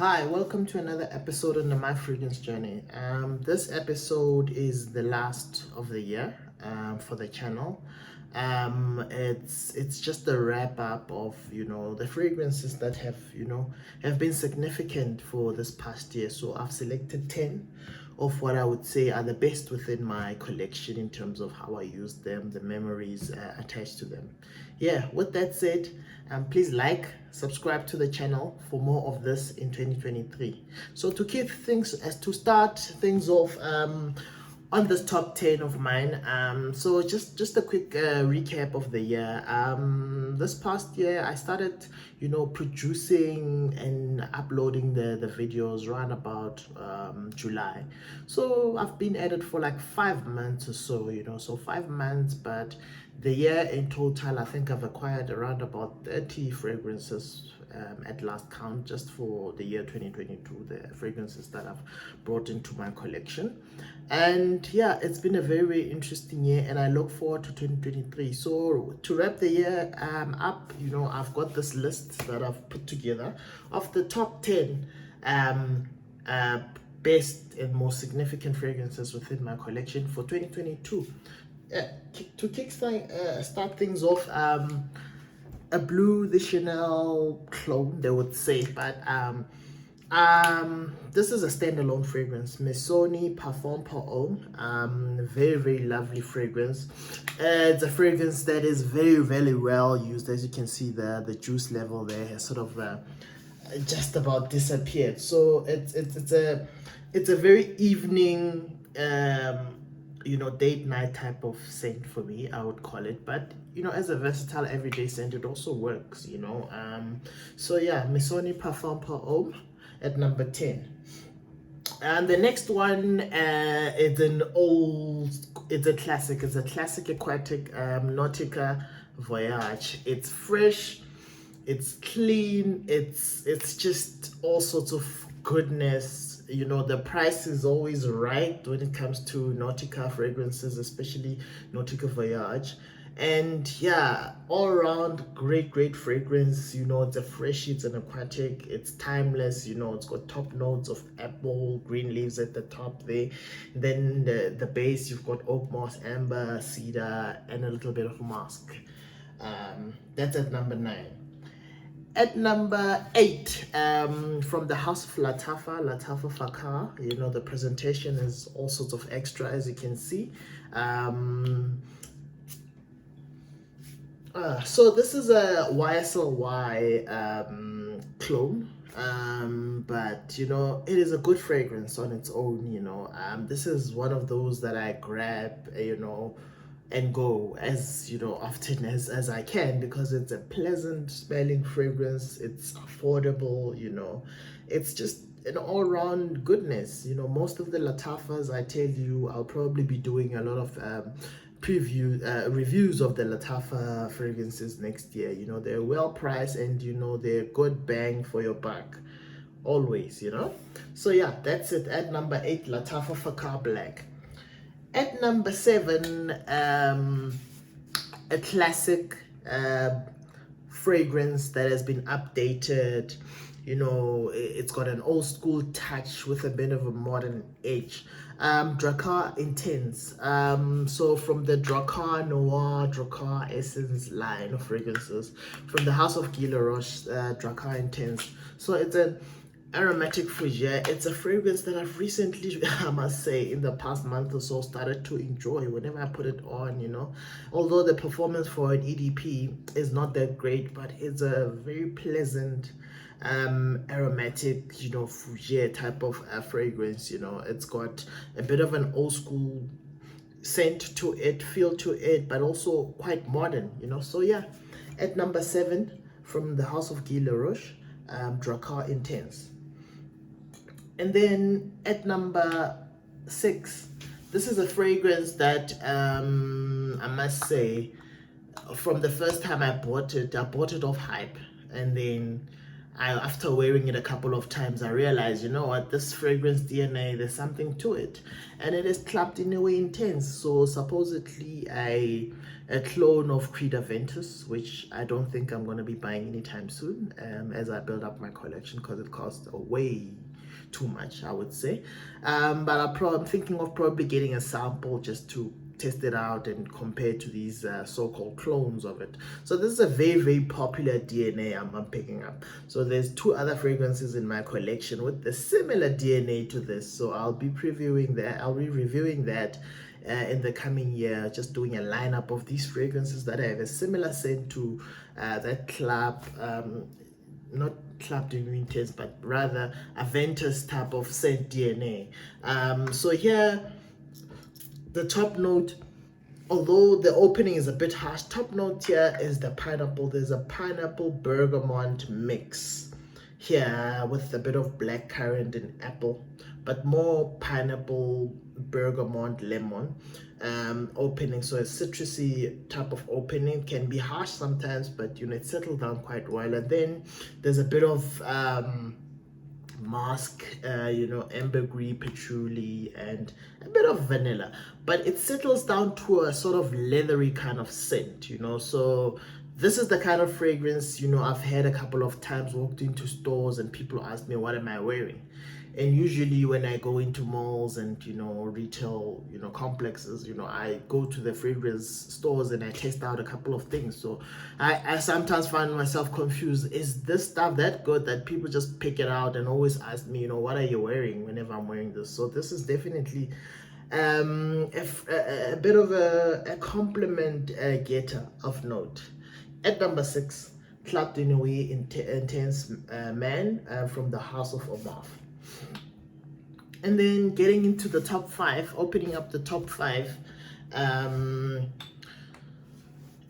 Hi, welcome to another episode on the My Fragrance Journey. This episode is the last of the year for the channel. It's just a wrap up of the fragrances that have been significant for this past year. So I've selected 10 of what I would say are the best within my collection in terms of how I use them, the memories attached to them. Yeah, with that said, please subscribe to the channel for more of this in 2023. So to start things off on this top 10 of mine, so just a quick recap of the year. This past year I started producing and uploading the videos around about July. So I've been at it for like 5 months or so, so 5 months, but the year in total I think I've acquired around about 30 fragrances at last count, just for the year 2022, the fragrances that I've brought into my collection. And yeah, it's been a very interesting year and I look forward to 2023. So to wrap the year up, I've got this list that I've put together of the top 10 best and most significant fragrances within my collection for 2022. To start things off, a blue the Chanel clone, they would say, but this is a standalone fragrance, Missoni Parfum pour Homme. Very lovely fragrance. It's a fragrance that is very well used. As you can see, the juice level there has sort of just about disappeared. So it's a very evening date night type of scent for me, I would call it. But as a versatile everyday scent, it also works. So yeah, Missoni Parfum pour Homme at number 10. And the next one, it's a classic aquatic, Nautica Voyage. It's fresh, it's clean, it's just all sorts of goodness. The price is always right when it comes to Nautica fragrances, especially Nautica Voyage. And yeah, all around great fragrance. It's a fresh, it's an aquatic, it's timeless. It's got top notes of apple, green leaves at the top there. Then the base, you've got oak moss, amber, cedar, and a little bit of musk. That's at number 9. At number 8, from the house of Lattafa Fakhar. The presentation is all sorts of extra, as you can see. So this is a YSLY clone, but it is a good fragrance on its own. This is one of those that I grab and go as often as I can, because it's a pleasant smelling fragrance. It's affordable. It's just an all-round goodness. Most of the Lattafas, I tell you, I'll probably be doing a lot of reviews of the Lattafa fragrances next year. They're well priced and they're good bang for your buck always. So yeah, that's it. At number 8, Lattafa Fakhar Black. At number 7, a classic fragrance that has been updated. It's got an old school touch with a bit of a modern edge. Drakkar Intense. So from the Drakkar Noir, Drakkar Essence line of fragrances from the house of Laroche, Drakkar Intense. So it's an aromatic fougere. It's a fragrance that I've recently, I must say, in the past month or so, started to enjoy whenever I put it on. Although the performance for an EDP is not that great, but it's a very pleasant aromatic fougere type of fragrance. It's got a bit of an old school scent to it, feel to it, but also quite modern. So yeah, at number 7 from the house of Laroche, Drakkar Intense. And then at number 6, this is a fragrance that I must say, from the first time I bought it off hype, and then after wearing it a couple of times, I realized, you know what, this fragrance DNA, there's something to it, and it is clapped in a way intense. So supposedly a clone of Creed Aventus, which I don't think I'm going to be buying anytime soon, as I build up my collection, because it costs way too much, I would say. But I'm thinking of probably getting a sample just to test it out and compare to these so-called clones of it. So this is a very, very popular DNA I'm picking up. So there's 2 other fragrances in my collection with the similar DNA to this. So I'll be reviewing that in the coming year, just doing a lineup of these fragrances that have a similar scent to that club, not club de nuit intense, but rather Aventus type of scent DNA. So here, the top note, although the opening is a bit harsh, top note here is the pineapple. There's a pineapple bergamot mix here with a bit of black currant and apple, but more pineapple, bergamot, lemon opening. So a citrusy type of opening, can be harsh sometimes, but you know, it settled down quite well. And then there's a bit of musk, you know, ambergris, patchouli, and a bit of vanilla, but it settles down to a sort of leathery kind of scent, you know. So this is the kind of fragrance, you know, I've had a couple of times, walked into stores and people ask me, what am I wearing? And usually when I go into malls and, you know, retail, you know, complexes, you know, I go to the fragrance stores and I test out a couple of things. So I sometimes find myself confused. Is this stuff that good that people just pick it out and always ask me, you know, what are you wearing whenever I'm wearing this? So this is definitely a bit of a compliment getter of note. At number 6, Club de Nuit Intense Man from the House of Armaf. And then getting into the top 5, opening up the top 5,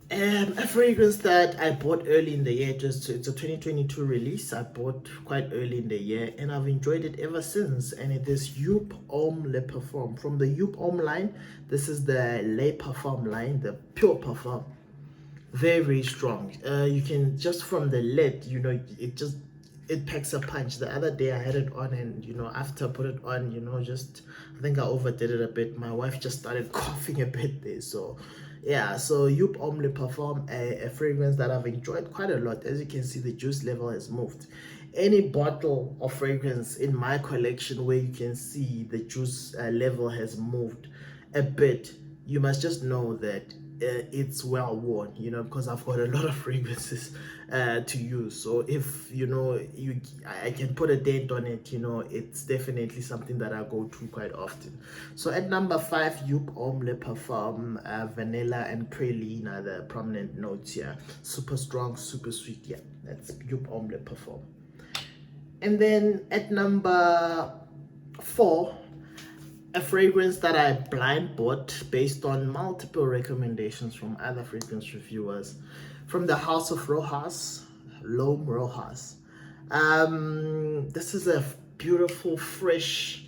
a fragrance that I bought early in the year. It's a 2022 release. I bought quite early in the year and I've enjoyed it ever since. And it is Joop Le Parfum. From the Joop line, this is the Le Parfum line, the pure parfum. Very, very strong. You can, just from the lid, you know, it packs a punch. The other day I had it on and, you know, after I put it on, you know, I think I overdid it a bit. My wife just started coughing a bit there. So yeah, so Joop Le Parfum, a fragrance that I've enjoyed quite a lot. As you can see, the juice level has moved. Any bottle of fragrance in my collection where you can see the juice level has moved a bit, you must just know that it's well worn, you know, because I've got a lot of fragrances to use. So if, you know, I can put a dent on it, you know, it's definitely something that I go to quite often. So at number 5, Joop Le Parfum, vanilla and praline are the prominent notes here. Super strong, super sweet. Yeah, that's Joop Le Parfum. And then at number 4, a fragrance that I blind bought based on multiple recommendations from other fragrance reviewers, from the house of Rochas L'Homme. This is a beautiful, fresh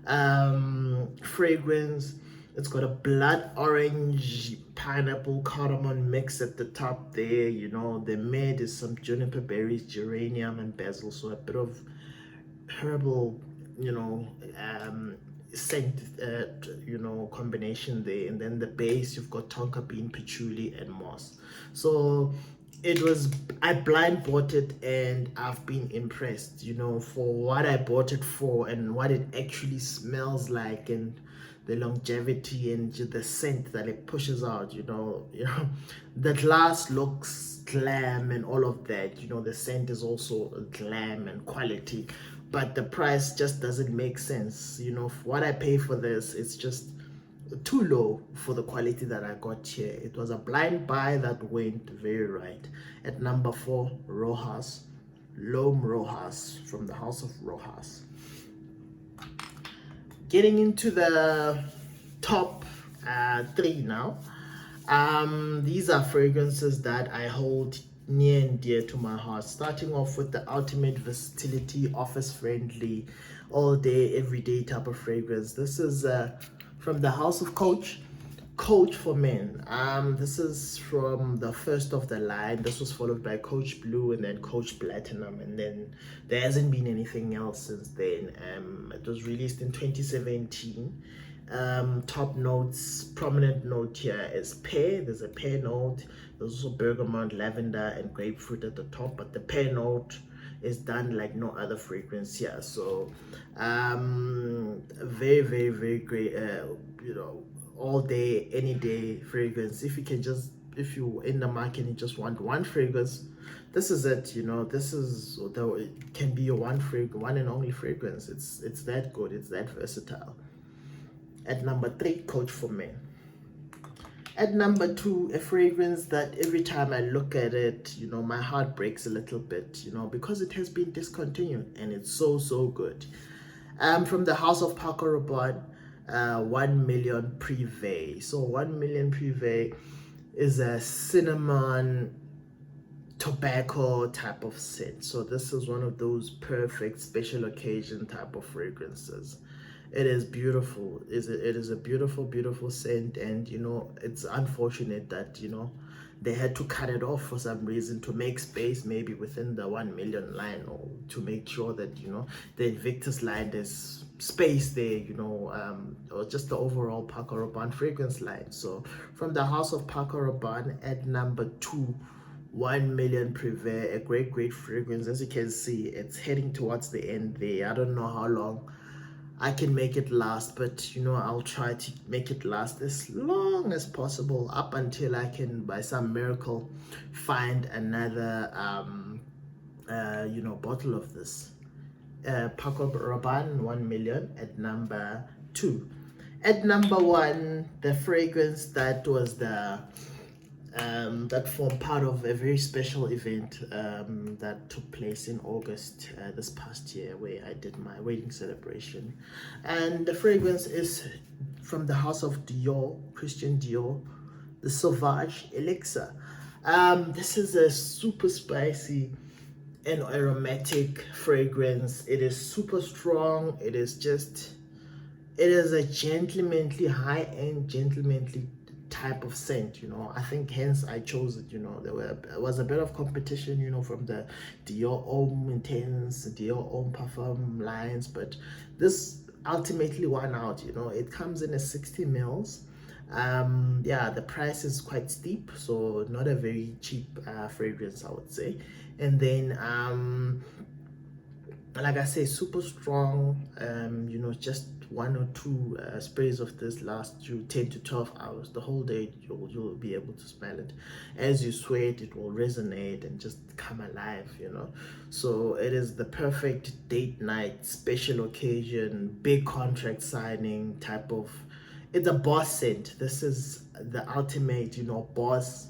fragrance. It's got a blood orange pineapple cardamom mix at the top there. You know, the mid is some juniper berries, geranium, and basil. So a bit of herbal, you know, scent, you know, combination there. And then the base, you've got tonka bean, patchouli, and moss. So I blind bought it and I've been impressed, you know, for what I bought it for and what it actually smells like, and the longevity and the scent that it pushes out. You know, the glass looks glam and all of that. You know, the scent is also glam and quality, but the price just doesn't make sense. You know, for what I pay for this, it's just too low for the quality that I got here. It was a blind buy that went very right. At number 4, Rochas L'Homme from the house of Rochas. Getting into the top 3 now. These are fragrances that I hold near and dear to my heart, starting off with the ultimate versatility, office friendly, all day everyday type of fragrance. This is from the house of Coach, Coach for Men. This is from the first of the line. This was followed by Coach Blue and then Coach Platinum, and then there hasn't been anything else since then. It was released in 2017. Top notes, prominent note here is pear. There's a pear note. There's also bergamot, lavender, and grapefruit at the top, but the pear note is done like no other fragrance here. So very, very, very great, you know, all day, any day fragrance. If you're in the market and you just want one fragrance, this is it. You know, this is it can be your one and only fragrance. It's that good, it's that versatile. At number 3, Coach for Men. At number 2, a fragrance that every time I look at it, you know, my heart breaks a little bit, you know, because it has been discontinued and it's so good. From the house of Paco Rabanne, 1 million Prive. So 1 million Prive is a cinnamon tobacco type of scent. So this is one of those perfect special occasion type of fragrances. It is beautiful. It is a beautiful scent, and you know, it's unfortunate that, you know, they had to cut it off for some reason to make space, maybe within the 1 million line, or to make sure that, you know, the Invictus line, there's space there, you know, or just the overall Paco Rabanne fragrance line. So from the house of Paco Rabanne, at number 2, 1 million Prive, a great fragrance. As you can see, it's heading towards the end there. I don't know how long I can make it last, but you know, I'll try to make it last as long as possible, up until I can, by some miracle, find another you know, bottle of this. Paco Rabanne 1 million at number 2. At number 1, the fragrance that was the that formed part of a very special event that took place in August this past year, where I did my wedding celebration. And the fragrance is from the house of Dior, Christian Dior, the Sauvage Elixar. This is a super spicy and aromatic fragrance. It is super strong. It is a gentlemanly, high-end gentlemanly type of scent, you know. I think hence I chose it. You know, there was a bit of competition, you know, from the Dior Homme Intense, Dior Homme Parfum lines, but this ultimately won out. You know, it comes in a 60 mils. Yeah, the price is quite steep, so not a very cheap fragrance, I would say. And then like I say, super strong. You know, just 1 or 2 sprays of this last you 10 to 12 hours. The whole day you'll be able to smell it. As you sweat, it will resonate and just come alive, you know. So it is the perfect date night, special occasion, big contract signing type of. It's a boss scent. This is the ultimate, you know, boss.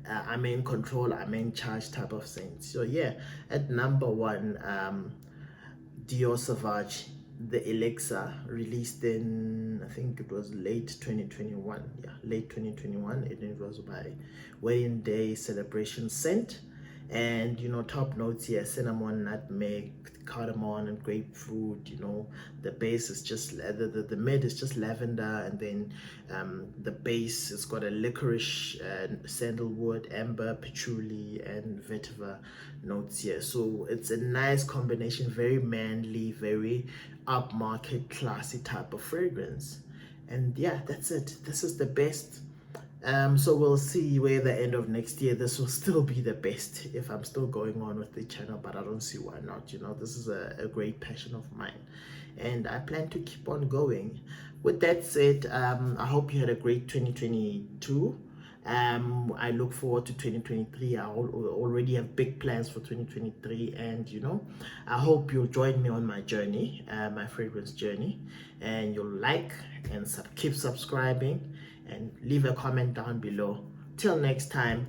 I'm in control, I'm in charge type of scent. So yeah, at number 1, Dior Sauvage, the Elixar, released in, I think it was late 2021. Yeah, late 2021. It was my wedding day celebration scent. And you know, top notes here: cinnamon, nutmeg, cardamom, and grapefruit. You know, the base is just the mid is just lavender, and then the base has got a licorice, sandalwood, amber, patchouli, and vetiver notes here. So it's a nice combination, very manly, very upmarket, classy type of fragrance. And yeah, that's it. This is the best. So we'll see where the end of next year this will still be the best if I'm still going on with the channel, but I don't see why not. You know, this is a great passion of mine, and I plan to keep on going. With that said, I hope you had a great 2022. I look forward to 2023. I already have big plans for 2023, and you know, I hope you'll join me on my journey, my fragrance journey, and you'll like and keep subscribing and leave a comment down below. Till next time,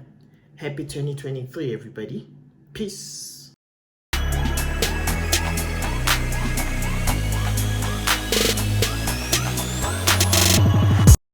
happy 2023 everybody. Peace.